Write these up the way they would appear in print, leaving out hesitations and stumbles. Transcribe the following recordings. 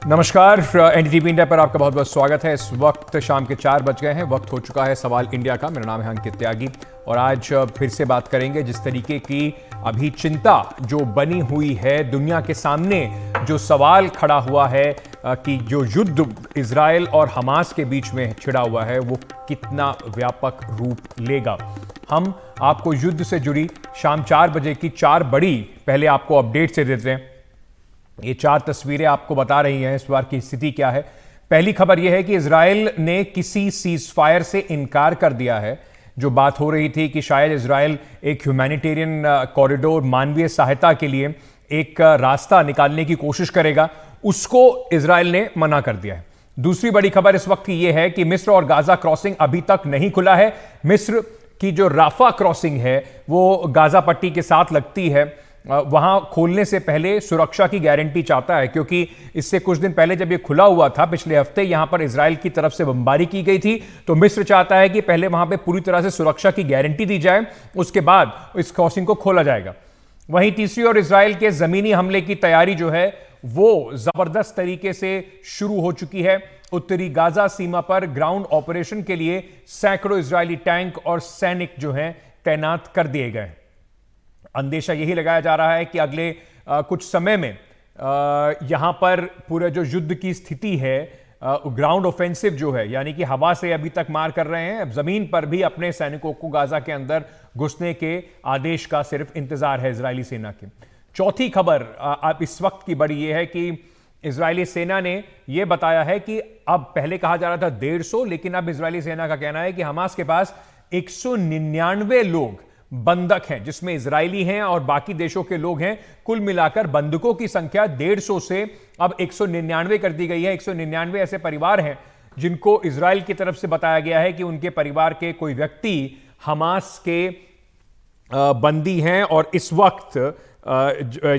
नमस्कार, NDTV India पर आपका बहुत बहुत स्वागत है। इस वक्त शाम के 4 बज गए हैं। वक्त हो चुका है सवाल इंडिया का। मेरा नाम है अंकित त्यागी और आज फिर से बात करेंगे जिस तरीके की अभी चिंता जो बनी हुई है, दुनिया के सामने जो सवाल खड़ा हुआ है कि जो युद्ध इजराइल और हमास के बीच में छिड़ा हुआ है वो कितना व्यापक रूप लेगा। हम आपको युद्ध से जुड़ी शाम 4 बजे की 4 बड़ी पहले आपको अपडेट से देते हैं। ये 4 तस्वीरें आपको बता रही हैं इस बार की स्थिति क्या है। पहली खबर यह है कि इजराइल ने किसी सीज फायर से इनकार कर दिया है। जो बात हो रही थी कि शायद इजराइल एक ह्यूमैनिटेरियन कॉरिडोर, मानवीय सहायता के लिए एक रास्ता निकालने की कोशिश करेगा, उसको इजराइल ने मना कर दिया है। दूसरी बड़ी खबर इस वक्त की यह है कि मिस्र और गाजा क्रॉसिंग अभी तक नहीं खुला है। मिस्र की जो राफा क्रॉसिंग है वो गाजा पट्टी के साथ लगती है, वहां खोलने से पहले सुरक्षा की गारंटी चाहता है, क्योंकि इससे कुछ दिन पहले जब यह खुला हुआ था, पिछले हफ्ते यहां पर इजराइल की तरफ से बमबारी की गई थी, तो मिस्र चाहता है कि पहले वहां पे पूरी तरह से सुरक्षा की गारंटी दी जाए, उसके बाद इस क्रॉसिंग को खोला जाएगा। वहीं तीसरी ओर इजराइल के जमीनी हमले की तैयारी जो है वो जबरदस्त तरीके से शुरू हो चुकी है। उत्तरी गाजा सीमा पर ग्राउंड ऑपरेशन के लिए सैकड़ों इजरायली टैंक और सैनिक जो हैं तैनात कर दिए गए। अंदेशा यही लगाया जा रहा है कि अगले कुछ समय में यहां पर पूरे जो युद्ध की स्थिति है, ग्राउंड ऑफेंसिव जो है, यानी कि हवा से अभी तक मार कर रहे हैं, अब जमीन पर भी अपने सैनिकों को गाजा के अंदर घुसने के आदेश का सिर्फ इंतजार है इजरायली सेना के। चौथी खबर अब इस वक्त की बड़ी यह है कि इजरायली सेना ने यह बताया है कि अब पहले कहा जा रहा था 150, लेकिन अब इजरायली सेना का कहना है कि हमास के पास 199 लोग बंधक हैं, जिसमें इजरायली हैं और बाकी देशों के लोग हैं। कुल मिलाकर बंधकों की संख्या 150 से अब 199 कर दी गई है। 199 ऐसे परिवार हैं जिनको इजराइल की तरफ से बताया गया है कि उनके परिवार के कोई व्यक्ति हमास के बंदी हैं और इस वक्त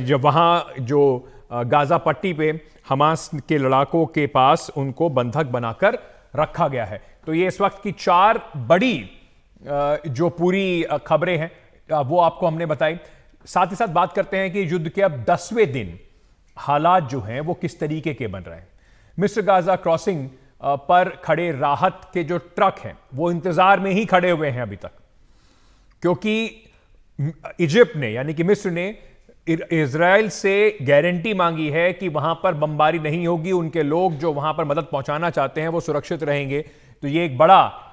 जब वहां जो गाजा पट्टी पे हमास के लड़ाकों के पास उनको बंधक बनाकर रखा गया है। तो ये इस वक्त की 4 बड़ी जो पूरी खबरें हैं वो आपको हमने बताई। साथ ही साथ बात करते हैं कि युद्ध के अब 10वें दिन हालात जो हैं वो किस तरीके के बन रहे हैं। मिस्र गाजा क्रॉसिंग पर खड़े राहत के जो ट्रक हैं वो इंतजार में ही खड़े हुए हैं अभी तक, क्योंकि इजिप्ट ने यानी कि मिस्र ने इजराइल से गारंटी मांगी है कि वहां पर बमबारी नहीं होगी, उनके लोग जो वहां पर मदद पहुंचाना चाहते हैं वो सुरक्षित रहेंगे। तो ये एक बड़ा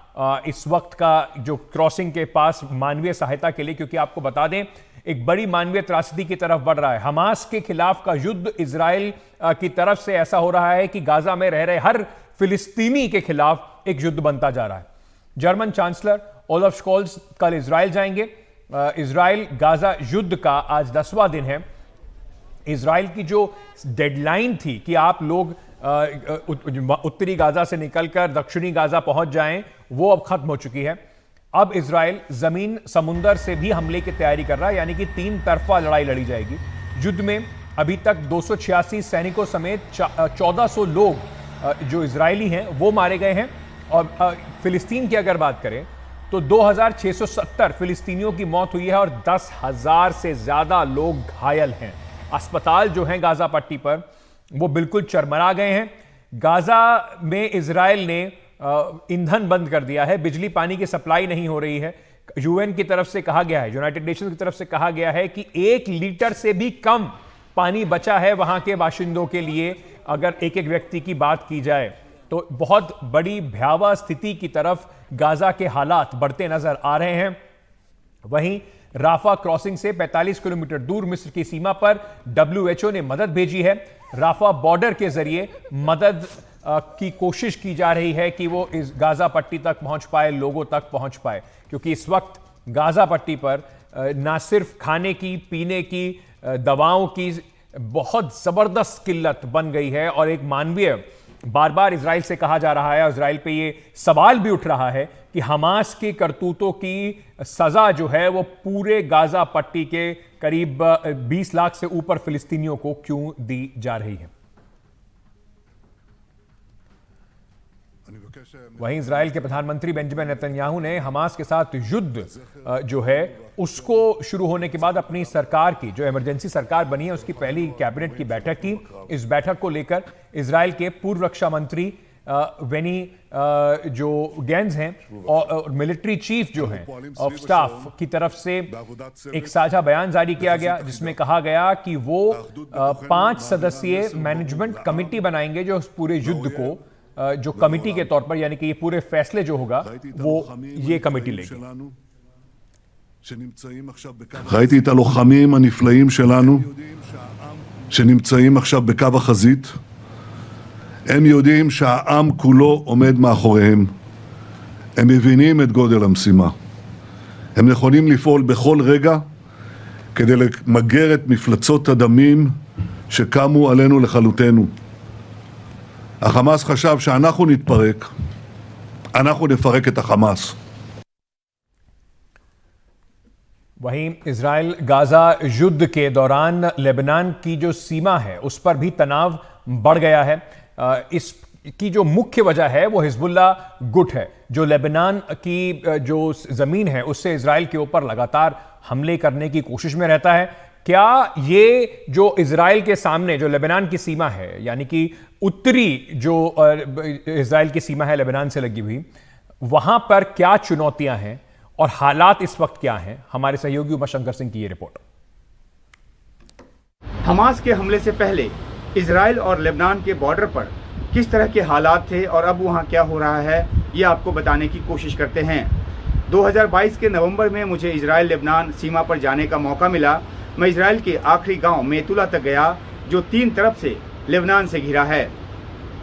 इस वक्त का जो क्रॉसिंग के पास मानवीय सहायता के लिए, क्योंकि आपको बता दें एक बड़ी मानवीय त्रासदी की तरफ बढ़ रहा है। हमास के खिलाफ का युद्ध इजराइल की तरफ से ऐसा हो रहा है कि गाजा में रह रहे हर फिलिस्तीनी के खिलाफ एक युद्ध बनता जा रहा है। जर्मन चांसलर ओलफ स्कॉल्स कल इजराइल जाएंगे। इजराइल गाजा युद्ध का आज 10वां दिन है। इजराइल की जो डेडलाइन थी कि आप लोग उत्तरी गाजा से निकलकर दक्षिणी गाजा पहुंच जाएं, वो अब खत्म हो चुकी है। अब इजराइल जमीन समुंदर से भी हमले की तैयारी कर रहा है, यानी कि 3 तरफा लड़ाई लड़ी जाएगी। युद्ध में अभी तक 286 सैनिकों समेत 1400 लोग जो इजरायली हैं वो मारे गए हैं। और फिलिस्तीन की अगर बात करें तो 2670 फिलिस्तीनियों की मौत हुई है और 10,000 से ज्यादा लोग घायल हैं। अस्पताल जो हैं गाजा पट्टी पर वो बिल्कुल चरमरा गए हैं। गाजा में इजराइल ने ईंधन बंद कर दिया है, बिजली पानी की सप्लाई नहीं हो रही है। यूएन की तरफ से कहा गया है, यूनाइटेड नेशंस की तरफ से कहा गया है कि 1 लीटर से भी कम पानी बचा है वहां के बाशिंदों के लिए। अगर एक एक व्यक्ति की बात की जाए तो बहुत बड़ी भयावह स्थिति की तरफ गाजा के हालात बढ़ते नजर आ रहे हैं। वहीं राफा क्रॉसिंग से 45 किलोमीटर दूर मिस्र की सीमा पर WHO ने मदद भेजी है। राफा बॉर्डर के जरिए मदद की कोशिश की जा रही है कि वो इस गाजा पट्टी तक पहुंच पाए, लोगों तक पहुंच पाए, क्योंकि इस वक्त गाजा पट्टी पर ना सिर्फ खाने की, पीने की, दवाओं की बहुत जबरदस्त किल्लत बन गई है और एक मानवीय बार बार इजराइल से कहा जा रहा है, इजराइल पे ये सवाल भी उठ रहा है कि हमास की करतूतों की सजा जो है वो पूरे गाजा पट्टी के करीब 20 लाख से ऊपर फिलिस्तीनियों को क्यों दी जा रही है। वहीं इजराइल के प्रधानमंत्री बेंजामिन नेतन्याहू ने हमास के साथ युद्ध जो है उसको शुरू होने के बाद अपनी सरकार की जो इमरजेंसी सरकार बनी है उसकी पहली कैबिनेट की बैठक की। इस बैठक को लेकर इजराइल के पूर्व रक्षा मंत्री वेनी जो गेंज हैं और मिलिट्री चीफ जो हैं ऑफ स्टाफ की तरफ से एक साझा बयान जारी किया गया जिसमें कहा गया कि वो 5 सदस्यीय मैनेजमेंट कमेटी बनाएंगे जो पूरे युद्ध को जो कमेटी के तौर पर, यानी कि ये पूरे फैसले जो होगा वो ये कमेटी लेगी। ראיתי את הלוחמים הנפלאים שלנו שנמצאים עכשיו בקו החזית. הם יודעים שהעם כולו עומד מאחוריהם. הם מבינים את גודל המשימה. הם נכונים לפעול בכל רגע כדי למגר את מפלצות הדמים שקמו עלינו לכלותנו. החמאס חשב שאנחנו נתפרק, אנחנו נפרק את החמאס. वहीं इजराइल गाजा युद्ध के दौरान लेबनान की जो सीमा है उस पर भी तनाव बढ़ गया है। इसकी जो मुख्य वजह है वो हिजबुल्ला गुट है जो लेबनान की जो जमीन है उससे इजराइल के ऊपर लगातार हमले करने की कोशिश में रहता है। क्या ये जो इजराइल के सामने जो लेबनान की सीमा है, यानी कि उत्तरी जो इजराइल की सीमा है लेबनान से लगी हुई, वहां पर क्या चुनौतियां हैं और हालात इस वक्त क्या हैं? हमारे सहयोगी उमाशंकर सिंह की ये रिपोर्ट। हमास के हमले से पहले इजराइल और लेबनान के बॉर्डर पर किस तरह के हालात थे और अब वहां क्या हो रहा है, ये आपको बताने की कोशिश करते हैं। 2022 के नवंबर में मुझे इजराइल लेबनान सीमा पर जाने का मौका मिला। मैं इजराइल के आखिरी गांव मेतुला तक गया जो 3 तरफ से लेबनान से घिरा है।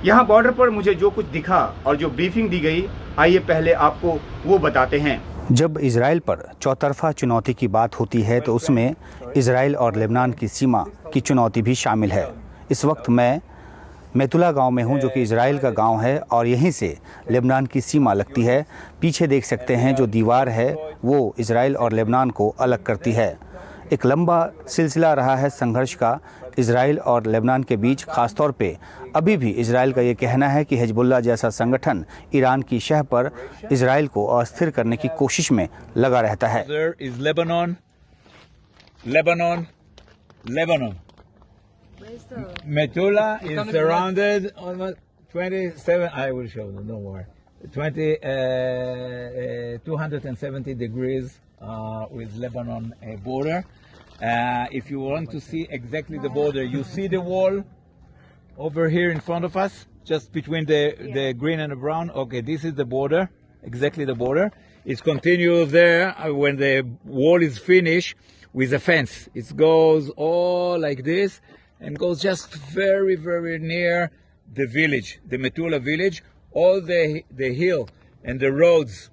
यहाँ बॉर्डर पर मुझे जो कुछ दिखा और जो ब्रीफिंग दी गई, आइए पहले आपको वो बताते हैं। जब इजराइल पर चौतरफा चुनौती की बात होती है तो उसमें इजराइल और लेबनान की सीमा की चुनौती भी शामिल है। इस वक्त मैं मेतुला गांव में हूं जो कि इजराइल का गांव है और यहीं से लेबनान की सीमा लगती है। पीछे देख सकते हैं जो दीवार है वो इजराइल और लेबनान को अलग करती है। एक लंबा सिलसिला रहा है संघर्ष का इजराइल और लेबनान के बीच। खासतौर पे अभी भी इजराइल का ये कहना है कि हिजबुल्लाह जैसा संगठन ईरान की शह पर इजराइल को अस्थिर करने की कोशिश में लगा रहता है। Metula is surrounded almost 27, I will show you, no more, 270 degrees with Lebanon border. If you want to see exactly the border, you see the wall over here in front of us, just between the green and the brown. Okay, this is the border, exactly the border. It continues there when the wall is finished with a fence. It goes all like this and goes just very, very near the village, the Metula village. All the hill and the roads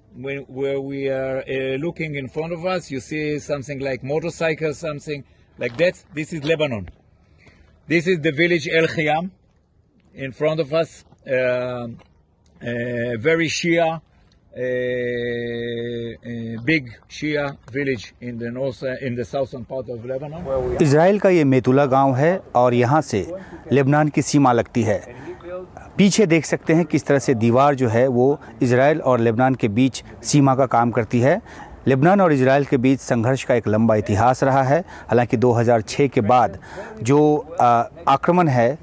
where we are looking in front of us, you see something like motorcycles, something like that. This is Lebanon. This is the village El Khiyam in front of us, very Shia, big Shia village in the north, in the southern part of Lebanon. Israel का ये मेतुला गांव है और यहाँ से Lebanon की सीमा लगती है। पीछे देख सकते हैं किस तरह से दीवार जो है वो इजराइल और लेबनान के बीच सीमा का काम करती है। लेबनान और इजराइल के बीच संघर्ष का एक लंबा इतिहास रहा है। हालांकि 2006 के बाद जो आक्रमण है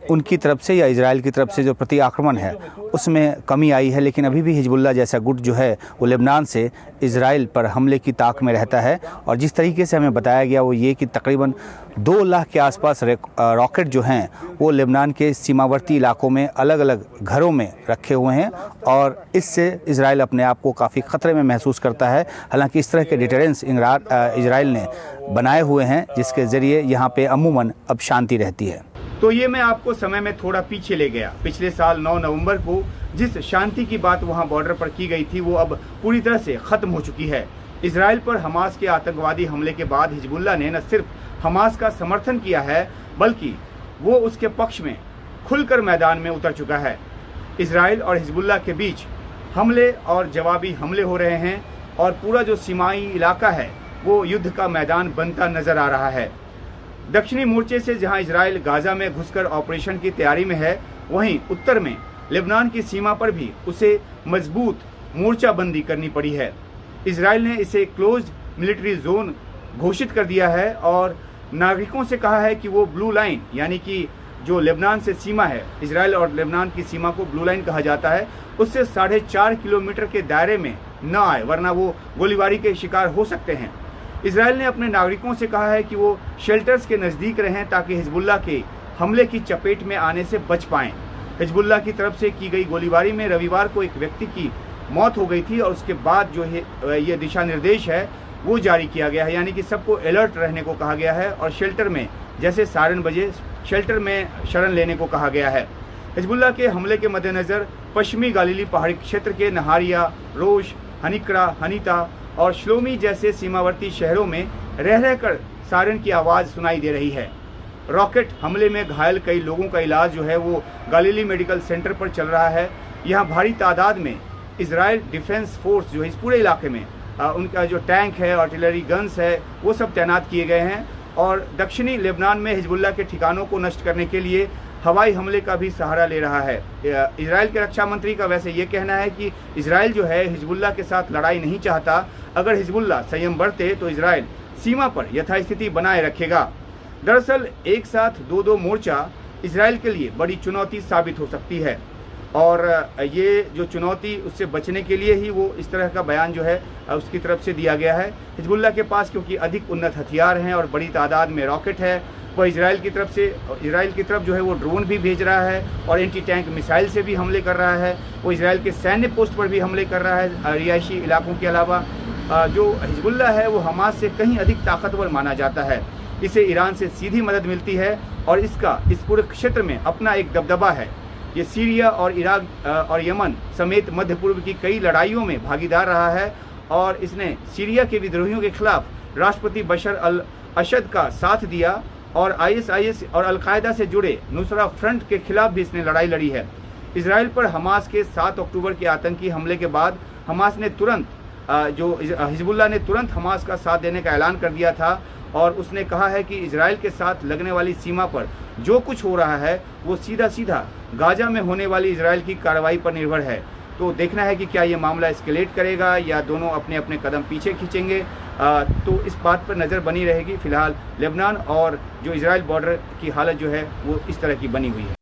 उनकी तरफ से या इजराइल की तरफ से जो प्रति आक्रमण है उसमें कमी आई है, लेकिन अभी भी हिजबुल्लाह जैसा गुट जो है वो लेबनान से इजराइल पर हमले की ताक में रहता है। और जिस तरीके से हमें बताया गया वो ये कि तकरीबन 2 लाख के आसपास रॉकेट जो हैं वो लेबनान के सीमावर्ती इलाकों में अलग अलग घरों में रखे हुए हैं और इससे इजराइल अपने आप को काफ़ी ख़तरे में महसूस करता है। हालांकि इस तरह के डिटरेंस इजराइल ने बनाए हुए हैं जिसके ज़रिए यहाँ पे अमूमन अब शांति रहती है। तो ये मैं आपको समय में थोड़ा पीछे ले गया। पिछले साल 9 नवंबर को जिस शांति की बात वहां बॉर्डर पर की गई थी वो अब पूरी तरह से खत्म हो चुकी है। इजराइल पर हमास के आतंकवादी हमले के बाद हिजबुल्लाह ने न सिर्फ हमास का समर्थन किया है बल्कि वो उसके पक्ष में खुलकर मैदान में उतर चुका है। इजराइल और हिजबुल्लाह के बीच हमले और जवाबी हमले हो रहे हैं और पूरा जो सीमाई इलाका है वो युद्ध का मैदान बनता नजर आ रहा है। दक्षिणी मोर्चे से जहां इजराइल गाजा में घुसकर ऑपरेशन की तैयारी में है, वहीं उत्तर में लेबनान की सीमा पर भी उसे मजबूत मोर्चाबंदी करनी पड़ी है। इजराइल ने इसे क्लोज्ड मिलिट्री जोन घोषित कर दिया है और नागरिकों से कहा है कि वो ब्लू लाइन यानी कि जो लेबनान से सीमा है, इजराइल और लेबनान की सीमा को ब्लू लाइन कहा जाता है, उससे 4.5 किलोमीटर के दायरे में न आए, वरना वो गोलीबारी के शिकार हो सकते हैं। इजराइल ने अपने नागरिकों से कहा है कि वो शेल्टर्स के नज़दीक रहें ताकि हिजबुल्लाह के हमले की चपेट में आने से बच पाएं। हिजबुल्लाह की तरफ से की गई गोलीबारी में रविवार को एक व्यक्ति की मौत हो गई थी और उसके बाद जो है ये दिशा निर्देश है वो जारी किया गया है, यानी कि सबको अलर्ट रहने को कहा गया है और शेल्टर में जैसे सायरन बजे शेल्टर में शरण लेने को कहा गया है। हिजबुल्लाह के हमले के मद्देनज़र पश्चिमी गालीली पहाड़ी क्षेत्र के नहारिया, रोश, हनिक्रा, हनीता और श्लोमी जैसे सीमावर्ती शहरों में रह रहकर सायरन की आवाज़ सुनाई दे रही है। रॉकेट हमले में घायल कई लोगों का इलाज जो है वो गालीली मेडिकल सेंटर पर चल रहा है। यहाँ भारी तादाद में इजराइल डिफेंस फोर्स जो है इस पूरे इलाके में उनका जो टैंक है, आर्टिलरी गन्स है, वो सब तैनात किए गए हैं और दक्षिणी लेबनान में हिजबुल्लाह के ठिकानों को नष्ट करने के लिए हवाई हमले का भी सहारा ले रहा है। इजराइल के रक्षा मंत्री का वैसे ये कहना है कि इजराइल जो है हिजबुल्लाह के साथ लड़ाई नहीं चाहता। अगर हिजबुल्लाह संयम बरते तो इजराइल सीमा पर यथास्थिति बनाए रखेगा। दरअसल एक साथ दो मोर्चा इजराइल के लिए बड़ी चुनौती साबित हो सकती है और ये जो चुनौती उससे बचने के लिए ही वो इस तरह का बयान जो है उसकी तरफ से दिया गया है। हिजबुल्लाह के पास क्योंकि अधिक उन्नत हथियार हैं और बड़ी तादाद में रॉकेट है, वह इजराइल की तरफ जो है वो ड्रोन भी भेज रहा है और एंटी टैंक मिसाइल से भी हमले कर रहा है। वो इजराइल के सैन्य पोस्ट पर भी हमले कर रहा है। रिहायशी इलाकों के अलावा जो हिजबुल्लाह है वो हमास से कहीं अधिक ताकतवर माना जाता है। इसे ईरान से सीधी मदद मिलती है और इसका इस पूरे क्षेत्र में अपना एक दबदबा है। ये सीरिया और इराक और यमन समेत मध्य पूर्व की कई लड़ाइयों में भागीदार रहा है और इसने सीरिया के विद्रोहियों के खिलाफ राष्ट्रपति बशर अल असद का साथ दिया और ISIS और अलकायदा से जुड़े नुसरा फ्रंट के खिलाफ भी इसने लड़ाई लड़ी है। इजराइल पर हमास के 7 अक्टूबर के आतंकी हमले के बाद हमास ने हिजबुल्लाह ने तुरंत हमास का साथ देने का ऐलान कर दिया था और उसने कहा है कि इजराइल के साथ लगने वाली सीमा पर जो कुछ हो रहा है वो सीधा गाजा में होने वाली इजराइल की कार्रवाई पर निर्भर है। तो देखना है कि क्या ये मामला एस्केलेट करेगा या दोनों अपने अपने कदम पीछे खींचेंगे। तो इस बात पर नज़र बनी रहेगी। फिलहाल लेबनान और जो इजराइल बॉर्डर की हालत जो है वो इस तरह की बनी हुई है।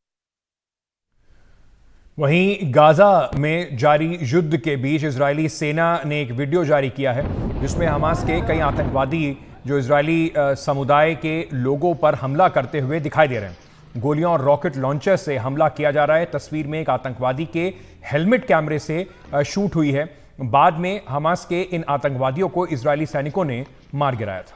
वहीं गाजा में जारी युद्ध के बीच इजरायली सेना ने एक वीडियो जारी किया है जिसमें हमास के कई आतंकवादी जो इजरायली समुदाय के लोगों पर हमला करते हुए दिखाई दे रहे हैं। गोलियां और रॉकेट लॉन्चर से हमला किया जा रहा है। तस्वीर में एक आतंकवादी के हेलमेट कैमरे से शूट हुई है। बाद में हमास के इन आतंकवादियों को इजरायली सैनिकों ने मार गिराया था।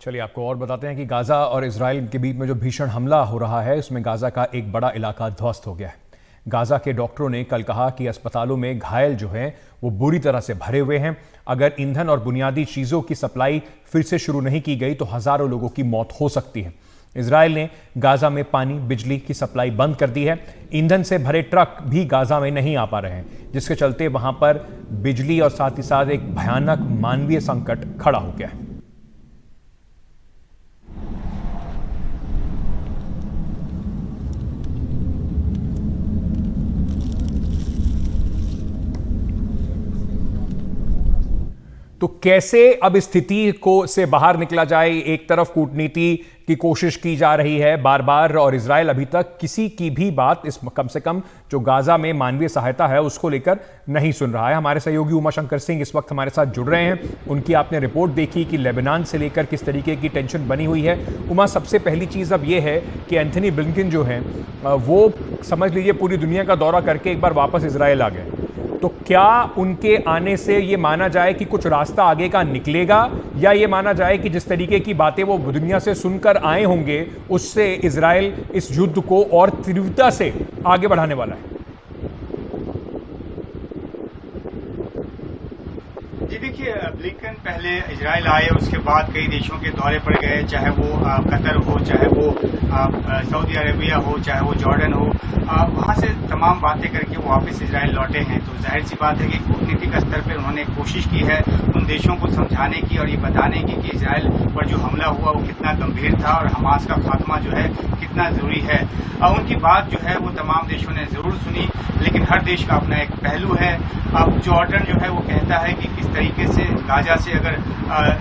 चलिए आपको और बताते हैं कि गाजा और इजराइल के बीच में जो भीषण हमला हो रहा है उसमें गाजा का एक बड़ा इलाका ध्वस्त हो गया है। गाजा के डॉक्टरों ने कल कहा कि अस्पतालों में घायल जो हैं वो बुरी तरह से भरे हुए हैं। अगर ईंधन और बुनियादी चीज़ों की सप्लाई फिर से शुरू नहीं की गई तो हज़ारों लोगों की मौत हो सकती है। इजराइल ने गाजा में पानी बिजली की सप्लाई बंद कर दी है। ईंधन से भरे ट्रक भी गाजा में नहीं आ पा रहे हैं, जिसके चलते वहां पर बिजली और साथ ही साथ एक भयानक मानवीय संकट खड़ा हो गया है। तो कैसे अब इस स्थिति को से बाहर निकला जाए? एक तरफ कूटनीति की कोशिश की जा रही है बार बार, और इजराइल अभी तक किसी की भी बात, इस कम से कम जो गाजा में मानवीय सहायता है उसको लेकर नहीं सुन रहा है। हमारे सहयोगी उमा शंकर सिंह इस वक्त हमारे साथ जुड़ रहे हैं। उनकी आपने रिपोर्ट देखी कि लेबनान से लेकर किस तरीके की टेंशन बनी हुई है। उमा, सबसे पहली चीज़ अब ये है कि एंथनी ब्लिंकन जो है वो समझ लीजिए पूरी दुनिया का दौरा करके एक बार वापस इजराइल आ गए, तो क्या उनके आने से ये माना जाए कि कुछ रास्ता आगे का निकलेगा, या ये माना जाए कि जिस तरीके की बातें वो दुनिया से सुनकर आए होंगे उससे इजराइल इस युद्ध को और तीव्रता से आगे बढ़ाने वाला है? जी देखिए, ब्लिंकन पहले इजराइल आए, उसके बाद कई देशों के दौरे पर गए, चाहे वो कतर हो, चाहे वो सऊदी अरेबिया हो, चाहे वो जॉर्डन हो। वहां से तमाम बातें करके वो वापस इजराइल लौटे हैं। तो जाहिर सी बात है कि कूटनीतिक स्तर पर उन्होंने कोशिश की है उन देशों को समझाने की और ये बताने की कि इजराइल पर जो हमला हुआ वो कितना गंभीर था और हमास का खात्मा जो है कितना जरूरी है। उनकी बात जो है वो तमाम देशों ने जरूर सुनी, लेकिन हर देश का अपना एक पहलू है। अब जॉर्डन जो है वो कहता है कि किस तरीके से गाजा से अगर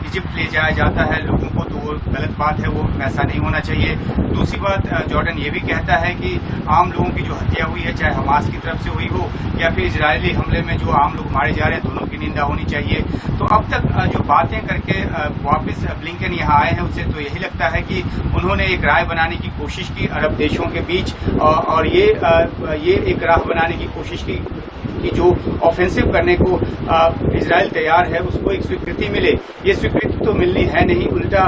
इजिप्ट ले जाया जाता है लोगों को, तो वो गलत बात है, वो ऐसा नहीं होना चाहिए। दूसरी बात, जॉर्डन ये भी कहता है कि आम लोगों की जो हत्या हुई है, चाहे हमास की तरफ से हुई हो या फिर इजरायली हमले में जो आम लोग मारे जा रहे हैं, दोनों की निंदा होनी चाहिए। तो अब तक जो बातें करके वापस ब्लिंकन यहाँ आए हैं, उससे तो यही लगता है कि उन्होंने एक राय बनाने की कोशिश की अरब देशों के बीच, और ये एक राह बनाने की कोशिश की कि जो ऑफेंसिव करने को इजराइल तैयार है उसको एक स्वीकृति मिले। ये स्वीकृति तो मिलनी है नहीं, उल्टा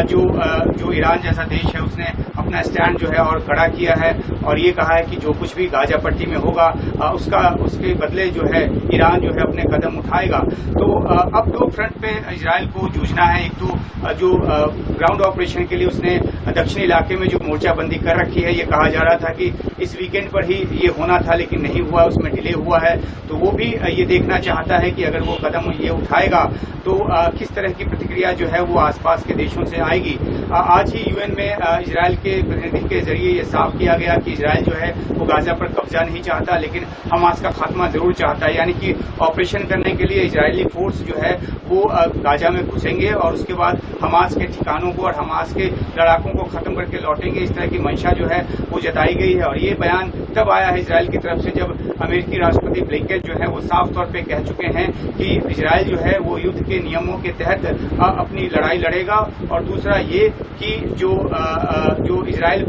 जो ईरान जैसा देश है उसने अपना स्टैंड जो है और कड़ा किया है और ये कहा है कि जो कुछ भी गाजा पट्टी में होगा उसके बदले जो है ईरान जो है अपने कदम उठाएगा। तो अब दो फ्रंट पे इजराइल को जूझना है। एक तो जो ग्राउंड ऑपरेशन के लिए उसने दक्षिणी इलाके में जो मोर्चाबंदी कर रखी है, ये कहा जा रहा था कि इस वीकेंड पर ही ये होना था लेकिन नहीं हुआ, उसमें डिले हुआ है। तो वो भी ये देखना चाहता है कि अगर वो कदम ये उठाएगा तो किस तरह की प्रतिक्रिया जो है वो आसपास के देशों से आएगी। आज ही यूएन में इजराइल के प्रतिनिधि के जरिए ये साफ किया गया कि इजराइल जो है वो गाजा पर कब्जा नहीं चाहता लेकिन हमास का खात्मा जरूर चाहता है। यानी कि ऑपरेशन करने के लिए इजरायली फोर्स जो है वो गाजा में घुसेंगे और उसके बाद हमास के ठिकानों को और हमास के लड़ाकों को खत्म करके लौटेंगे। इस तरह की मंशा जो है वो जताई गई है और ये बयान तब आया है इजराइल की तरफ से जब अमेरिकी राष्ट्रपति ब्लिंकन जो है वो साफ तौर पे कह चुके हैं कि इजराइल जो है वो युद्ध के नियमों के तहत अपनी लड़ाई लड़ेगा। और दूसरा ये कि जो इजराइल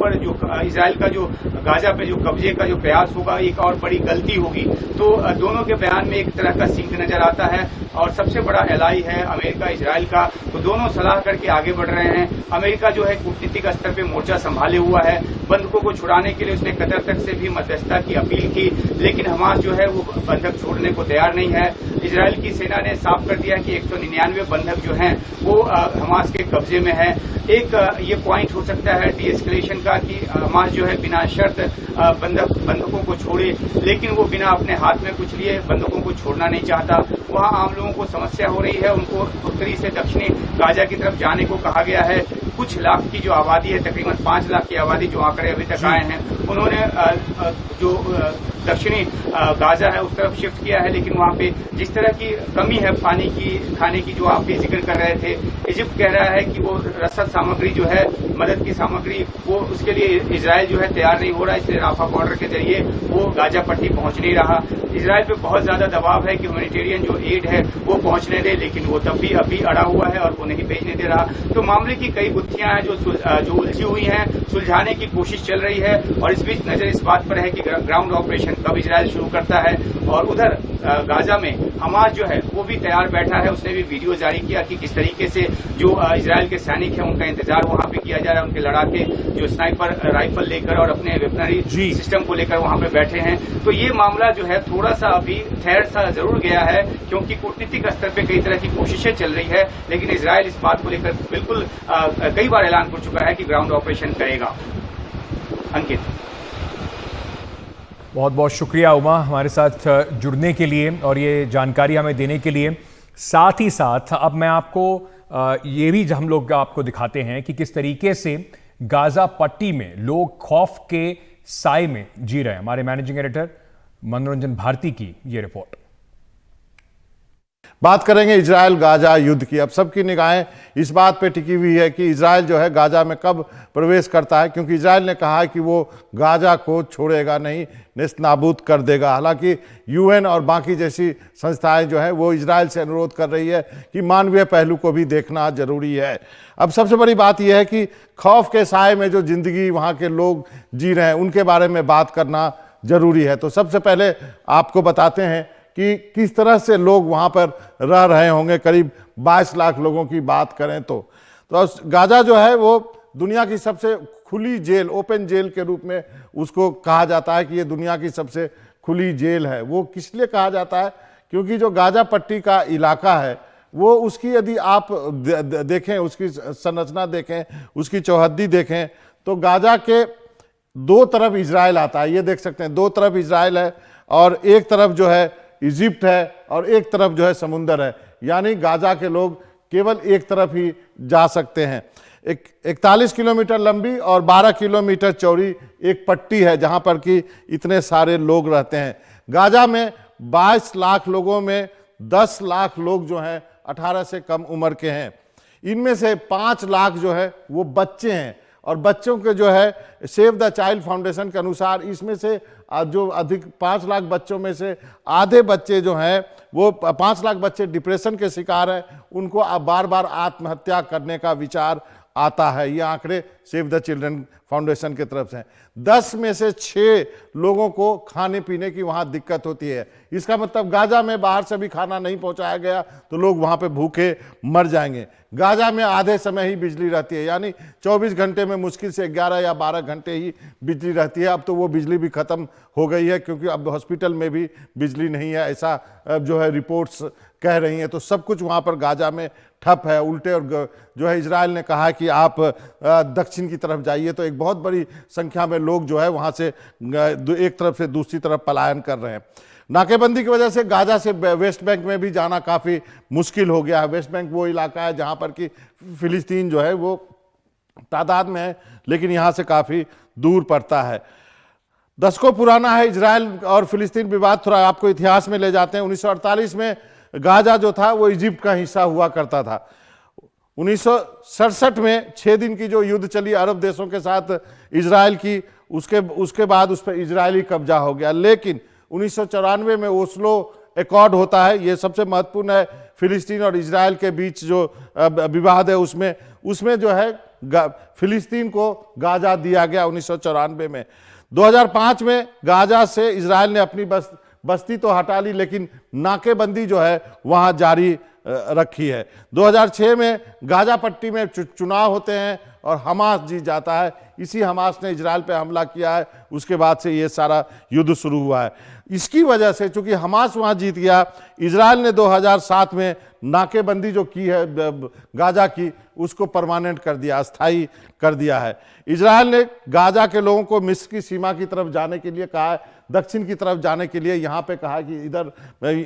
का जो गाजा पे जो कब्जे का जो प्रयास होगा एक और बड़ी गलती होगी। तो दोनों के बयान में एक तरह का सिंक नजर आता है और सबसे बड़ा एलाई है अमेरिका इजराइल का। तो दोनों सलाह करके आगे बढ़ रहे हैं। अमेरिका जो है कूटनीतिक स्तर पे मोर्चा संभाले हुआ है। बंधकों को छुड़ाने के लिए उसने कतर तक से भी मध्यस्थता की अपील की लेकिन हमास जो है वो बंधक छोड़ने को तैयार नहीं है। इजराइल की सेना ने साफ कर दिया कि 199 बंधक जो हैं वो हमास के कब्जे में है। एक ये पॉइंट हो सकता है डी एस्केलेशन का कि हमास जो है बिना शर्त बंधकों को छोड़े, लेकिन वो बिना अपने हाथ में कुछ लिए बंधकों को छोड़ना नहीं चाहता। वहां आम लोगों को समस्या हो रही है, उनको उत्तरी से दक्षिणी गाजा की तरफ जाने को कहा गया है। कुछ लाख की जो आबादी है, तकरीबन 5 लाख की आबादी जो आंकड़े अभी तक आए हैं, उन्होंने जो दक्षिणी गाजा है उस तरफ शिफ्ट किया है। लेकिन वहां पे जिस तरह की कमी है पानी की, खाने की, जो आप भी जिक्र कर रहे थे, इजिप्ट कह रहा है कि वो रसद सामग्री जो है, मदद की सामग्री, वो उसके लिए इजराइल जो है तैयार नहीं हो रहा, इसलिए राफा बॉर्डर के जरिए वो गाजा पट्टी पहुंच नहीं रहा। इजराइल पे बहुत ज्यादा दबाव है कि ह्यूमैनिटेरियन जो एड है वो पहुंचने दे, लेकिन वो तब भी अभी अड़ा हुआ है और वो नहीं भेजने दे रहा। तो मामले की कई गुत्थियां हैं जो उलझी हुई हैं, सुलझाने की कोशिश चल रही है और इस बीच नजर इस बात पर है कि ग्राउंड ऑपरेशन कब इजराइल शुरू करता है। और उधर गाजा में हमास जो है वो भी तैयार बैठा है। उसने भी वीडियो जारी किया कि किस तरीके से जो इजराइल के सैनिक हैं उनका इंतजार वहां पे किया जा रहा है। उनके लड़ाके जो स्नाइपर राइफल लेकर और अपने वेपनरी सिस्टम को लेकर वहां पे बैठे हैं। तो ये मामला जो है थोड़ा सा अभी ठहर सा जरूर गया है क्योंकि कूटनीतिक स्तर पे कई तरह की कोशिशें चल रही है, लेकिन इजराइल इस बात को लेकर बिल्कुल कई बार ऐलान कर चुका है कि ग्राउंड ऑपरेशन करेगा। अंकित, बहुत बहुत शुक्रिया उमा हमारे साथ जुड़ने के लिए और ये जानकारी हमें देने के लिए। साथ ही साथ अब मैं आपको ये भी हम लोग आपको दिखाते हैं कि किस तरीके से गाजा पट्टी में लोग खौफ के साए में जी रहे हैं। हमारे मैनेजिंग एडिटर मनोरंजन भारती की ये रिपोर्ट। बात करेंगे इजराइल गाजा युद्ध की। अब सबकी निगाहें इस बात पे टिकी हुई है कि इजराइल जो है गाजा में कब प्रवेश करता है, क्योंकि इजराइल ने कहा है कि वो गाजा को छोड़ेगा नहीं, नेस्तनाबूद कर देगा। हालांकि यूएन और बाकी जैसी संस्थाएं जो है वो इजराइल से अनुरोध कर रही है कि मानवीय पहलू को भी देखना जरूरी है। अब सबसे बड़ी बात यह है कि खौफ के साए में जो जिंदगी वहाँ के लोग जी रहे हैं उनके बारे में बात करना जरूरी है। तो सबसे पहले आपको बताते हैं कि किस तरह से लोग वहाँ पर रह रहे होंगे। करीब 22 लाख लोगों की बात करें तो गाजा जो है वो दुनिया की सबसे खुली जेल, ओपन जेल के रूप में उसको कहा जाता है कि ये दुनिया की सबसे खुली जेल है। वो किस लिए कहा जाता है, क्योंकि जो गाजा पट्टी का इलाका है वो उसकी यदि आप देखें, उसकी संरचना देखें, उसकी चौहद्दी देखें तो गाजा के दो तरफ इजराइल आता है। ये देख सकते हैं, दो तरफ इजराइल है और एक तरफ जो है इजिप्ट है और एक तरफ जो है समुंदर है, यानी गाजा के लोग केवल एक तरफ ही जा सकते हैं। 41 किलोमीटर लंबी और 12 किलोमीटर चौड़ी एक पट्टी है जहां पर कि इतने सारे लोग रहते हैं। गाजा में 22 लाख लोगों में 10 लाख लोग जो हैं 18 से कम उम्र के हैं। इनमें से 5 लाख जो है वो बच्चे हैं और बच्चों के जो है सेव द चाइल्ड फाउंडेशन के अनुसार इसमें से जो अधिक 5 लाख बच्चों में से आधे बच्चे जो हैं वो 5 लाख बच्चे डिप्रेशन के शिकार हैं, उनको अब बार बार आत्महत्या करने का विचार आता है। ये आंकड़े सेव द चिल्ड्रन फाउंडेशन की तरफ से हैं। 10 में से 6 लोगों को खाने पीने की वहाँ दिक्कत होती है। इसका मतलब गाजा में बाहर से भी खाना नहीं पहुँचाया गया तो लोग वहाँ पे भूखे मर जाएंगे। गाजा में आधे समय ही बिजली रहती है, यानी 24 घंटे में मुश्किल से 11 या 12 घंटे ही बिजली रहती है। अब तो वो बिजली भी ख़त्म हो गई है क्योंकि अब हॉस्पिटल में भी बिजली नहीं है, ऐसा जो है रिपोर्ट्स कह रही हैं। तो सब कुछ वहाँ पर गाजा में ठप है, उल्टे। और जो है इजराइल ने कहा कि आप दक्षिण की तरफ जाइए, तो एक बहुत बड़ी संख्या में लोग जो है वहाँ से एक तरफ से दूसरी तरफ पलायन कर रहे हैं। नाकेबंदी की वजह से गाजा से वेस्ट बैंक में भी जाना काफ़ी मुश्किल हो गया है। वेस्ट बैंक वो इलाका है जहाँ पर कि फिलिस्तीन जो है वो तादाद में है, लेकिन यहाँ से काफ़ी दूर पड़ता है। दशकों पुराना है इजराइल और फिलिस्तीन विवाद। थोड़ा आपको इतिहास में ले जाते हैं। 1948 में गाजा जो था वो इजिप्ट का हिस्सा हुआ करता था। 1967 में 6 दिन की जो युद्ध चली अरब देशों के साथ इजराइल की, उसके बाद उस पर इजरायली कब्जा हो गया। लेकिन 1994 में ओस्लो एकॉर्ड होता है, ये सबसे महत्वपूर्ण है फिलिस्तीन और इजराइल के बीच जो विवाद है उसमें जो है फिलिस्तीन को गाजा दिया गया 1994 में। 2005 में गाजा से इजराइल ने अपनी बस्ती तो हटा ली, लेकिन नाकेबंदी जो है वहां जारी रखी है। 2006 में गाजा पट्टी में चुनाव होते हैं और हमास जीत जाता है। इसी हमास ने इजराइल पे हमला किया है, उसके बाद से ये सारा युद्ध शुरू हुआ है। इसकी वजह से चूंकि हमास वहां जीत गया, इजराइल ने 2007 में नाकेबंदी जो की है गाजा की, उसको परमानेंट कर दिया, अस्थायी कर दिया है। इजराइल ने गाजा के लोगों को मिस्र की सीमा की तरफ जाने के लिए कहा है, दक्षिण की तरफ जाने के लिए यहाँ पे कहा कि इधर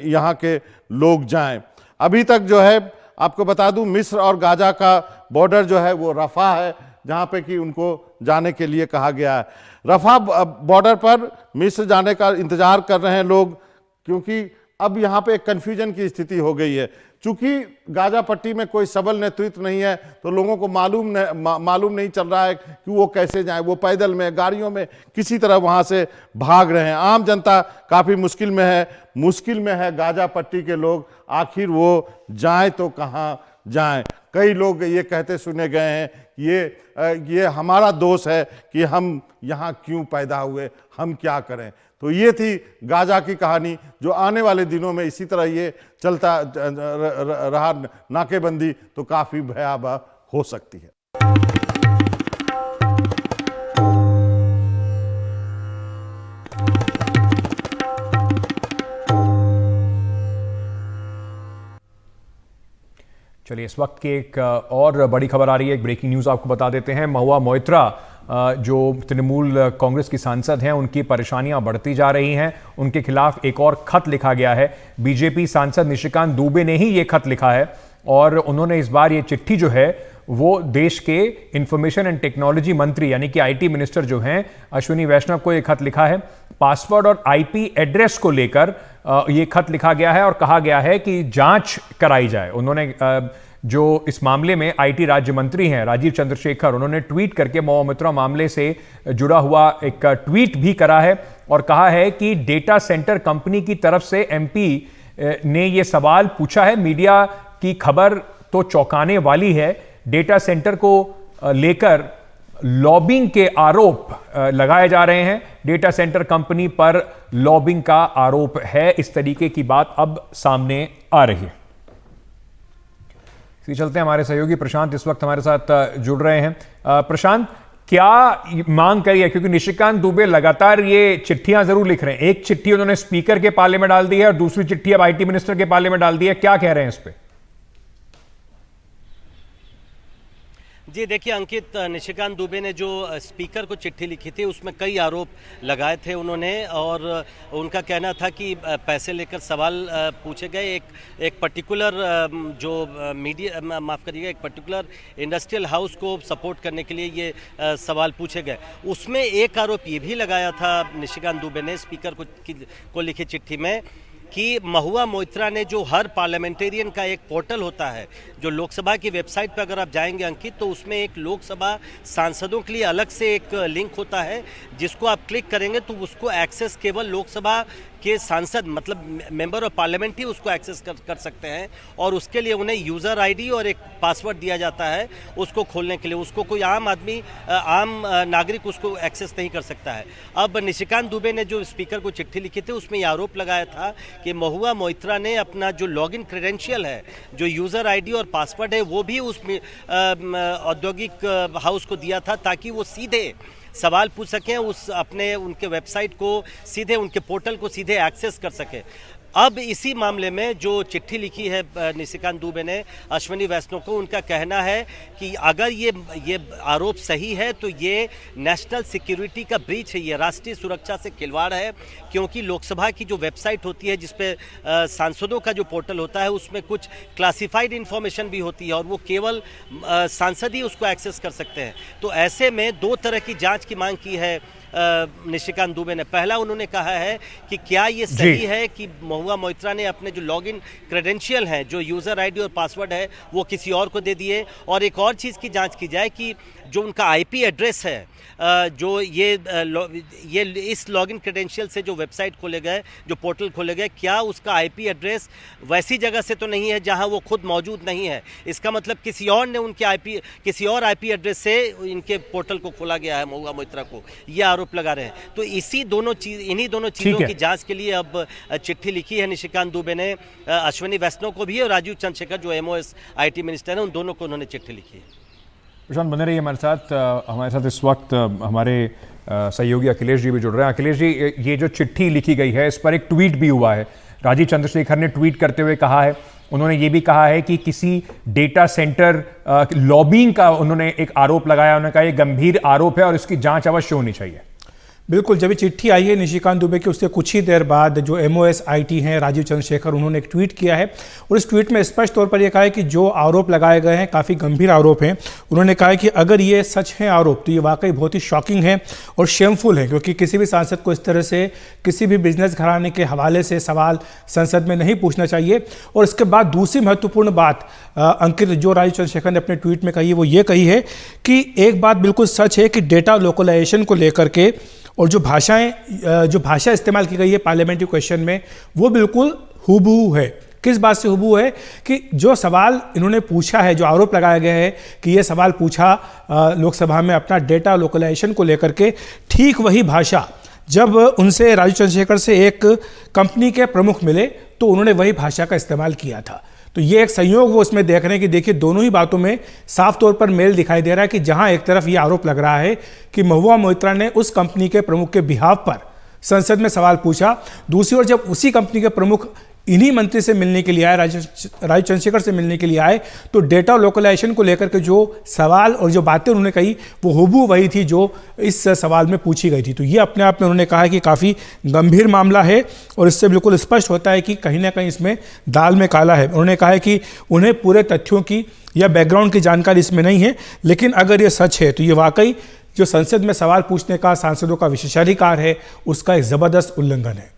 यहाँ के लोग जाएं। अभी तक जो है आपको बता दूं, मिस्र और गाजा का बॉर्डर जो है वो रफा है, जहाँ पे कि उनको जाने के लिए कहा गया है। रफा बॉर्डर पर मिस्र जाने का इंतजार कर रहे हैं लोग, क्योंकि अब यहाँ पे एक कन्फ्यूजन की स्थिति हो गई है। चूंकि गाजा पट्टी में कोई सबल नेतृत्व नहीं है तो लोगों को मालूम नहीं चल रहा है कि वो कैसे जाएं। वो पैदल में, गाड़ियों में, किसी तरह वहाँ से भाग रहे हैं। आम जनता काफ़ी मुश्किल में है गाजा पट्टी के लोग, आखिर वो जाएं तो कहाँ जाएं। कई लोग ये कहते सुने गए हैं कि ये हमारा दोष है कि हम यहाँ क्यों पैदा हुए, हम क्या करें। तो ये थी गाजा की कहानी, जो आने वाले दिनों में इसी तरह ये चलता रहा नाकेबंदी तो काफ़ी भयावह हो सकती है। चलिए, इस वक्त की एक और बड़ी खबर आ रही है, एक ब्रेकिंग न्यूज़ आपको बता देते हैं। महुआ मोइत्रा जो तृणमूल कांग्रेस की सांसद हैं, उनकी परेशानियां बढ़ती जा रही हैं। उनके खिलाफ एक और खत लिखा गया है। बीजेपी सांसद निशिकांत दुबे ने ही ये खत लिखा है और उन्होंने इस बार ये चिट्ठी जो है वो देश के इंफॉर्मेशन एंड टेक्नोलॉजी मंत्री यानी कि आईटी मिनिस्टर जो हैं अश्विनी वैष्णव को एक खत लिखा है। पासवर्ड और आईपी एड्रेस को लेकर ये खत लिखा गया है और कहा गया है कि जांच कराई जाए। उन्होंने जो इस मामले में आईटी राज्य मंत्री हैं राजीव चंद्रशेखर, उन्होंने ट्वीट करके महुआ मोइत्रा मामले से जुड़ा हुआ एक ट्वीट भी करा है और कहा है कि डेटा सेंटर कंपनी की तरफ से एमपी ने ये सवाल पूछा है। मीडिया की खबर तो चौंकाने वाली है। डेटा सेंटर को लेकर लॉबिंग के आरोप लगाए जा रहे हैं। डेटा सेंटर कंपनी पर लॉबिंग का आरोप है, इस तरीके की बात अब सामने आ रही है। चलते हैं, हमारे सहयोगी प्रशांत इस वक्त हमारे साथ जुड़ रहे हैं। प्रशांत, क्या मांग करी है, क्योंकि निशिकांत दुबे लगातार ये चिट्ठियां जरूर लिख रहे हैं। एक चिट्ठी उन्होंने स्पीकर के पाले में डाल दी है और दूसरी चिट्ठी अब आईटी मिनिस्टर के पाले में डाल दी है, क्या कह रहे हैं इस पे? जी देखिए अंकित, निशिकांत दुबे ने जो स्पीकर को चिट्ठी लिखी थी उसमें कई आरोप लगाए थे उन्होंने, और उनका कहना था कि पैसे लेकर सवाल पूछे गए। एक पर्टिकुलर जो मीडिया माफ़ करिएगा, एक पर्टिकुलर इंडस्ट्रियल हाउस को सपोर्ट करने के लिए ये सवाल पूछे गए। उसमें एक आरोप ये भी लगाया था निशिकांत दुबे ने स्पीकर को लिखी चिट्ठी में कि महुआ मोइत्रा ने जो हर पार्लियामेंटेरियन का एक पोर्टल होता है, जो लोकसभा की वेबसाइट पर अगर आप जाएंगे अंकित, तो उसमें एक लोकसभा सांसदों के लिए अलग से एक लिंक होता है जिसको आप क्लिक करेंगे तो उसको एक्सेस केवल लोकसभा के सांसद मतलब मेंबर ऑफ पार्लियामेंट ही उसको एक्सेस कर सकते हैं, और उसके लिए उन्हें यूज़र आईडी और एक पासवर्ड दिया जाता है उसको खोलने के लिए। उसको कोई आम आदमी, आम नागरिक उसको एक्सेस नहीं कर सकता है। अब निशिकांत दुबे ने जो स्पीकर को चिट्ठी लिखी थी उसमें यह आरोप लगाया था कि महुआ मोइत्रा ने अपना जो लॉगिन क्रेडेंशियल है, जो यूज़र आईडी और पासवर्ड है, वो भी उस औद्योगिक हाउस को दिया था ताकि वो सीधे सवाल पूछ सकें, उनके वेबसाइट को सीधे, उनके पोर्टल को सीधे एक्सेस कर सकें। अब इसी मामले में जो चिट्ठी लिखी है निशिकांत दुबे ने अश्विनी वैष्णव को, उनका कहना है कि अगर ये आरोप सही है तो ये नेशनल सिक्योरिटी का ब्रीच है, ये राष्ट्रीय सुरक्षा से खिलवाड़ है, क्योंकि लोकसभा की जो वेबसाइट होती है जिसपे सांसदों का जो पोर्टल होता है उसमें कुछ क्लासिफाइड इंफॉर्मेशन भी होती है और वो केवल सांसद ही उसको एक्सेस कर सकते हैं। तो ऐसे में दो तरह की जाँच की मांग की है निशिकांत दुबे ने। पहला उन्होंने कहा है कि क्या ये सही है कि महुआ मोइत्रा ने अपने जो लॉगिन क्रेडेंशियल हैं, जो यूज़र आईडी और पासवर्ड है, वो किसी और को दे दिए, और एक और चीज़ की जांच की जाए कि जो उनका आईपी एड्रेस है, जो ये इस लॉगिन क्रेडेंशियल से जो वेबसाइट खोले गए, जो पोर्टल खोले गए, क्या उसका आईपी एड्रेस वैसी जगह से तो नहीं है जहां वो खुद मौजूद नहीं है। इसका मतलब किसी और ने किसी और आईपी एड्रेस से इनके पोर्टल को खोला गया है महुआ मोइत्रा को, ये आरोप लगा रहे हैं। तो इन्हीं दोनों चीज़ों की जाँच के लिए अब चिट्ठी लिखी है निशिकांत दुबे ने अश्विनी वैष्णव को भी और राजीव चंद्रशेखर जो एमओएस आईटी मिनिस्टर हैं, उन दोनों को उन्होंने चिट्ठी लिखी है। प्रशांत बने रहिए हमारे साथ इस वक्त हमारे सहयोगी अखिलेश जी भी जुड़ रहे हैं। अखिलेश जी, ये जो चिट्ठी लिखी गई है इस पर एक ट्वीट भी हुआ है। राजीव चंद्रशेखर ने ट्वीट करते हुए कहा है, उन्होंने ये भी कहा है कि किसी डेटा सेंटर लॉबिंग का उन्होंने एक आरोप लगाया। उन्होंने कहा ये गंभीर आरोप है और इसकी जांच अवश्य होनी चाहिए। बिल्कुल, जब ये चिट्ठी आई है निशिकांत दुबे की, उससे कुछ ही देर बाद जो एमओएस आईटी हैं राजीव चंद्रशेखर, उन्होंने एक ट्वीट किया है और इस ट्वीट में स्पष्ट तौर पर यह कहा है कि जो आरोप लगाए गए हैं काफ़ी गंभीर आरोप हैं। उन्होंने कहा है कि अगर ये सच है आरोप तो ये वाकई बहुत ही शॉकिंग है और शेमफुल है, क्योंकि किसी भी सांसद को इस तरह से किसी भी बिजनेस घराने के हवाले से सवाल संसद में नहीं पूछना चाहिए। और इसके बाद दूसरी महत्वपूर्ण बात अंकित जो राजीव चंद्रशेखर ने अपने ट्वीट में कही है वो ये कही है कि एक बात बिल्कुल सच है कि डेटा लोकलाइजेशन को लेकर के और जो भाषा इस्तेमाल की गई है पार्लियामेंट्री क्वेश्चन में, वो बिल्कुल हूबहू है। किस बात से हूबहू है कि जो सवाल इन्होंने पूछा है, जो आरोप लगाया गया है कि ये सवाल पूछा लोकसभा में अपना डेटा लोकलाइजेशन को लेकर के, ठीक वही भाषा जब उनसे राजीव चंद्रशेखर से एक कंपनी के प्रमुख मिले तो उन्होंने वही भाषा का इस्तेमाल किया था। तो ये एक संयोग वो उसमें देख रहे हैं कि देखिए दोनों ही बातों में साफ तौर पर मेल दिखाई दे रहा है कि जहां एक तरफ ये आरोप लग रहा है कि महुआ मोइत्रा ने उस कंपनी के प्रमुख के बिहाफ पर संसद में सवाल पूछा, दूसरी ओर जब उसी कंपनी के प्रमुख इन्हीं मंत्री से मिलने के लिए आए, राजीव चंद्रशेखर से मिलने के लिए आए, तो डेटा लोकलाइजेशन को लेकर के जो सवाल और जो बातें उन्होंने कही वो हूबहू वही थी जो इस सवाल में पूछी गई थी। तो ये अपने आप में उन्होंने कहा कि काफ़ी गंभीर मामला है और इससे बिल्कुल स्पष्ट होता है कि कहीं ना कहीं इसमें दाल में काला है। उन्होंने कहा है कि उन्हें पूरे तथ्यों की या बैकग्राउंड की जानकारी इसमें नहीं है, लेकिन अगर ये सच है तो ये वाकई जो संसद में सवाल पूछने का सांसदों का विशेषाधिकार है उसका एक ज़बरदस्त उल्लंघन है।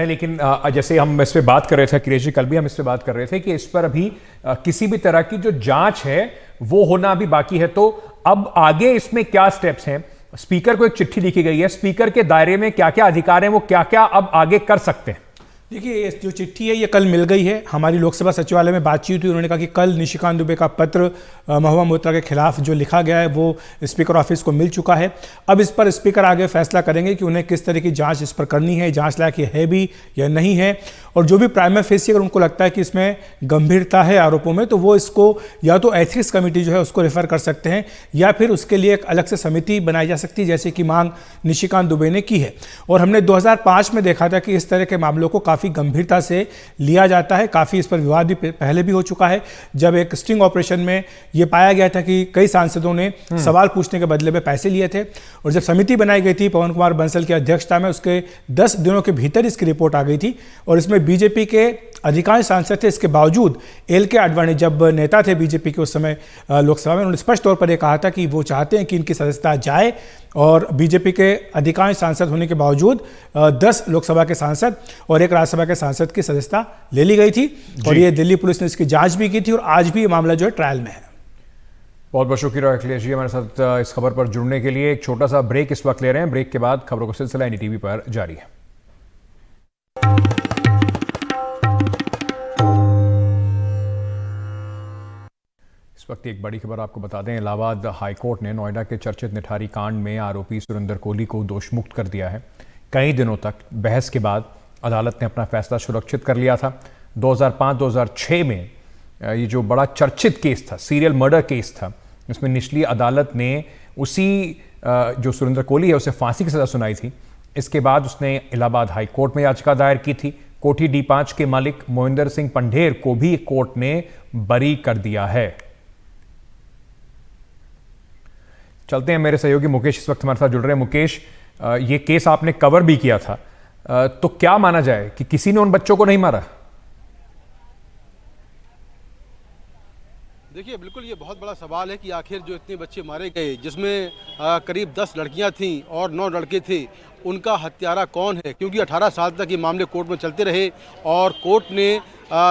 लेकिन जैसे हम इस पे बात कर रहे थे अखिलेश जी, कल भी हम इस पे बात कर रहे थे कि इस पर अभी किसी भी तरह की जो जांच है वो होना अभी बाकी है। तो अब आगे इसमें क्या स्टेप्स हैं? स्पीकर को एक चिट्ठी लिखी गई है, स्पीकर के दायरे में क्या क्या अधिकार हैं, वो क्या क्या अब आगे कर सकते हैं? देखिए, ये जो चिट्ठी है ये कल मिल गई है। हमारी लोकसभा सचिवालय में बातचीत हुई, उन्होंने कहा कि कल निशिकांत दुबे का पत्र महुआ मोइत्रा के खिलाफ जो लिखा गया है वो स्पीकर ऑफिस को मिल चुका है। अब इस पर स्पीकर आगे फैसला करेंगे कि उन्हें किस तरह की जांच इस पर करनी है, जांच लायक ये है भी या नहीं है, और जो भी प्राइमा फेसी अगर उनको लगता है कि इसमें गंभीरता है आरोपों में तो वो इसको या तो एथिक्स कमेटी जो है उसको रेफर कर सकते हैं या फिर उसके लिए एक अलग से समिति बनाई जा सकती है, जैसे कि मांग निशिकांत दुबे ने की है। और हमने 2005 में देखा था कि इस तरह के मामलों को काफ़ी गंभीरता से लिया जाता है। काफ़ी इस पर विवाद भी पहले भी हो चुका है, जब एक स्टिंग ऑपरेशन में ये पाया गया था कि कई सांसदों ने सवाल पूछने के बदले में पैसे लिए थे, और जब समिति बनाई गई थी पवन कुमार बंसल की अध्यक्षता में, उसके 10 दिनों के भीतर इसकी रिपोर्ट आ गई थी और इसमें बीजेपी के अधिकांश सांसद थे। इसके बावजूद LK आडवाणी जब नेता थे बीजेपी के उस समय लोकसभा में, उन्होंने स्पष्ट तौर पर यह कहा था कि वो चाहते हैं कि इनकी सदस्यता जाए, और बीजेपी के अधिकांश सांसद होने के बावजूद 10 लोकसभा के सांसद और 1 राज्यसभा के सांसद की सदस्यता ले ली गई थी, और ये दिल्ली पुलिस ने इसकी जांच भी की थी और आज भी ये मामला जो है ट्रायल में है। बहुत बहुत शुक्रिया अखिलेश जी हमारे साथ इस खबर पर जुड़ने के लिए। एक छोटा सा ब्रेक इस वक्त ले रहे हैं, ब्रेक के बाद खबरों का सिलसिला NDTV पर जारी है। इस वक्त एक बड़ी खबर आपको बता दें, इलाहाबाद हाईकोर्ट ने नोएडा के चर्चित निठारी कांड में आरोपी सुरेंद्र कोहली को दोषमुक्त कर दिया है। कई दिनों तक बहस के बाद अदालत ने अपना फैसला सुरक्षित कर लिया था। 2005-2006 में ये जो बड़ा चर्चित केस था, सीरियल मर्डर केस था, इसमें निचली अदालत ने उसी जो सुरेंद्र कोहली है उसे फांसी की सजा सुनाई थी। इसके बाद उसने इलाहाबाद हाई कोर्ट में याचिका दायर की थी। कोठी D5 के मालिक मोहिंदर सिंह पंढेर को भी कोर्ट ने बरी कर दिया है। चलते हैं, मेरे सहयोगी मुकेश इस वक्त हमारे साथ जुड़ रहे हैं। मुकेश, ये केस आपने कवर भी किया था, तो क्या माना जाए कि किसी ने उन बच्चों को नहीं मारा? देखिए, बिल्कुल ये बहुत बड़ा सवाल है कि आखिर जो इतने बच्चे मारे गए, जिसमें करीब 10 लड़कियां थीं और 9 लड़के थे, उनका हत्यारा कौन है? क्योंकि 18 साल तक ये मामले कोर्ट में चलते रहे और कोर्ट ने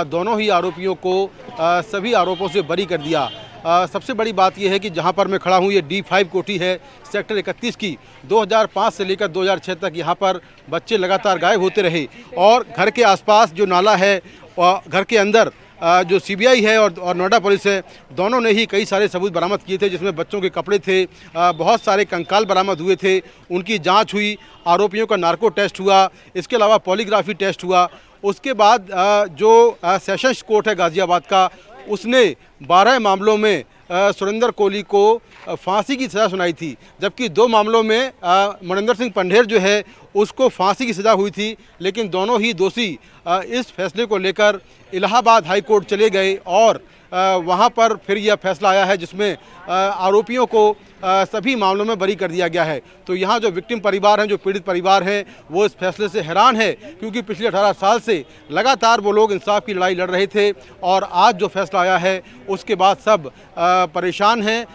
दोनों ही आरोपियों को सभी आरोपों से बरी कर दिया। सबसे बड़ी बात यह है कि जहां पर मैं खड़ा हूं ये D5 कोठी है, सेक्टर 31 की। 2005 से लेकर 2006 तक यहां पर बच्चे लगातार गायब होते रहे और घर के आसपास जो नाला है, घर के अंदर जो CBI है और नोएडा पुलिस है, दोनों ने ही कई सारे सबूत बरामद किए थे, जिसमें बच्चों के कपड़े थे, बहुत सारे कंकाल बरामद हुए थे। उनकी जांच हुई, आरोपियों का नार्को टेस्ट हुआ, इसके अलावा पॉलीग्राफी टेस्ट हुआ। उसके बाद जो सेशंस कोर्ट है गाज़ियाबाद का, उसने 12 मामलों में सुरेंद्र कोहली को फांसी की सज़ा सुनाई थी, जबकि 2 मामलों में मोहिंदर सिंह पंढेर जो है उसको फांसी की सज़ा हुई थी। लेकिन दोनों ही दोषी इस फैसले को लेकर इलाहाबाद हाई कोर्ट चले गए और वहां पर फिर यह फैसला आया है जिसमें आरोपियों को सभी मामलों में बरी कर दिया गया है। तो यहाँ जो विक्टिम परिवार हैं, जो पीड़ित परिवार हैं, वो इस फैसले से हैरान है, क्योंकि पिछले 18 साल से लगातार वो लोग इंसाफ की लड़ाई लड़ रहे थे और आज जो फैसला आया है उसके बाद सब परेशान हैं।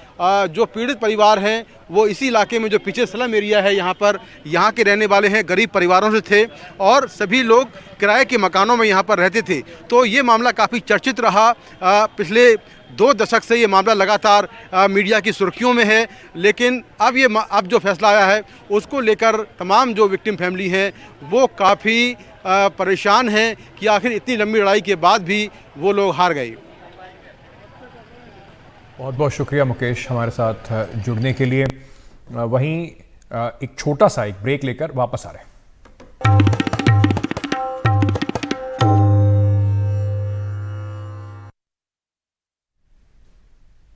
जो पीड़ित परिवार हैं वो इसी इलाके में जो पीछे स्लम एरिया है यहाँ पर, यहाँ के रहने वाले हैं, गरीब परिवारों से थे और सभी लोग किराए के मकानों में यहाँ पर रहते थे। तो ये मामला काफ़ी चर्चित रहा। पिछले 2 दशक से ये मामला लगातार मीडिया की सुर्खियों में है, लेकिन अब जो फैसला आया है उसको लेकर तमाम जो विक्टिम फैमिली हैं वो काफ़ी परेशान हैं कि आखिर इतनी लंबी लड़ाई के बाद भी वो लोग हार गए। बहुत बहुत शुक्रिया मुकेश हमारे साथ जुड़ने के लिए। वहीं एक छोटा सा एक ब्रेक लेकर वापस आ रहे हैं।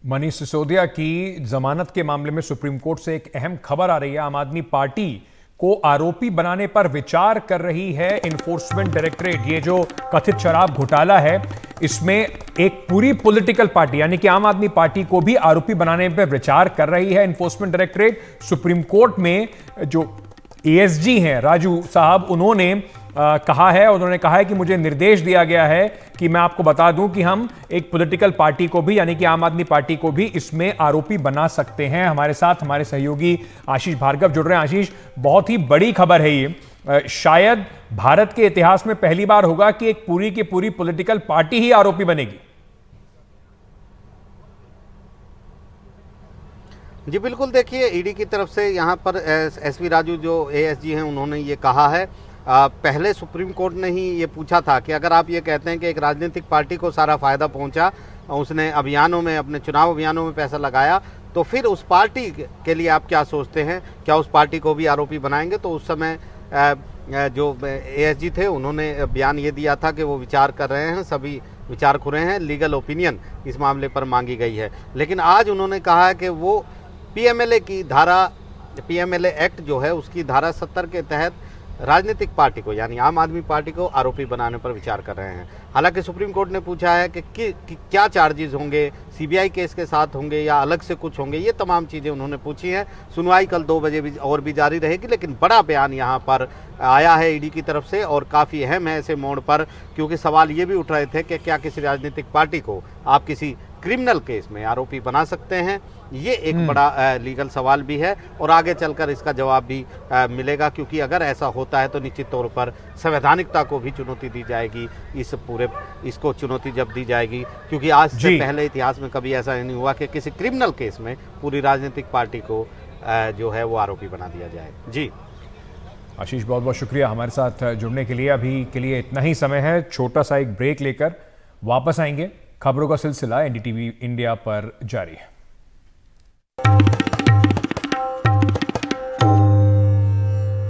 मनीष सिसोदिया की जमानत के मामले में सुप्रीम कोर्ट से एक अहम खबर आ रही है। आम आदमी पार्टी को आरोपी बनाने पर विचार कर रही है इन्फोर्समेंट डायरेक्टरेट। ये जो कथित शराब घोटाला है, इसमें एक पूरी पॉलिटिकल पार्टी यानी कि आम आदमी पार्टी को भी आरोपी बनाने पर विचार कर रही है इन्फोर्समेंट डायरेक्टरेट। सुप्रीम कोर्ट में जो एएसजी हैं राजू साहब, उन्होंने कहा है, उन्होंने कहा है कि मुझे निर्देश दिया गया है कि मैं आपको बता दूं कि हम एक पॉलिटिकल पार्टी को भी यानी कि आम आदमी पार्टी को भी इसमें आरोपी बना सकते हैं। हमारे साथ हमारे सहयोगी आशीष भार्गव जुड़ रहे हैं। आशीष, बहुत ही बड़ी खबर है ये, शायद भारत के इतिहास में पहली बार होगा कि एक पूरी की पूरी पॉलिटिकल पार्टी ही आरोपी बनेगी। जी बिल्कुल, देखिए ईडी की तरफ से यहाँ पर एसवी राजू जो एएसजी हैं उन्होंने ये कहा है। पहले सुप्रीम कोर्ट ने ही ये पूछा था कि अगर आप ये कहते हैं कि एक राजनीतिक पार्टी को सारा फायदा पहुंचा, उसने अभियानों में, अपने चुनाव अभियानों में पैसा लगाया, तो फिर उस पार्टी के लिए आप क्या सोचते हैं, क्या उस पार्टी को भी आरोपी बनाएंगे? तो उस समय जो एएसजी थे उन्होंने बयान ये दिया था कि वो विचार कर रहे हैं, सभी विचार कर रहे हैं, लीगल ओपिनियन इस मामले पर मांगी गई है। लेकिन आज उन्होंने कहा है कि वो पीएमएलए की धारा, पीएमएलए एक्ट जो है उसकी धारा 70 के तहत राजनीतिक पार्टी को यानी आम आदमी पार्टी को आरोपी बनाने पर विचार कर रहे हैं। हालांकि सुप्रीम कोर्ट ने पूछा है कि क्या चार्जेस होंगे, सीबीआई केस के साथ होंगे या अलग से कुछ होंगे, ये तमाम चीज़ें उन्होंने पूछी हैं। सुनवाई कल 2 बजे भी और भी जारी रहेगी, लेकिन बड़ा बयान यहाँ पर आया है ईडी की तरफ से और काफ़ी अहम है ऐसे मोड़ पर, क्योंकि सवाल ये भी उठ रहे थे कि क्या किसी राजनीतिक पार्टी को आप किसी क्रिमिनल केस में आरोपी बना सकते हैं। ये एक बड़ा लीगल सवाल भी है और आगे चलकर इसका जवाब भी मिलेगा, क्योंकि अगर ऐसा होता है तो निश्चित तौर पर संवैधानिकता को भी चुनौती दी जाएगी। इसको चुनौती जब दी जाएगी, क्योंकि आज से पहले इतिहास में कभी ऐसा नहीं हुआ कि किसी क्रिमिनल केस में पूरी राजनीतिक पार्टी को जो है वो आरोपी बना दिया जाए। जी आशीष, बहुत बहुत शुक्रिया हमारे साथ जुड़ने के लिए। अभी के लिए इतना ही समय है, छोटा सा एक ब्रेक लेकर वापस आएंगे। खबरों का सिलसिला एनडीटीवी इंडिया पर जारी है।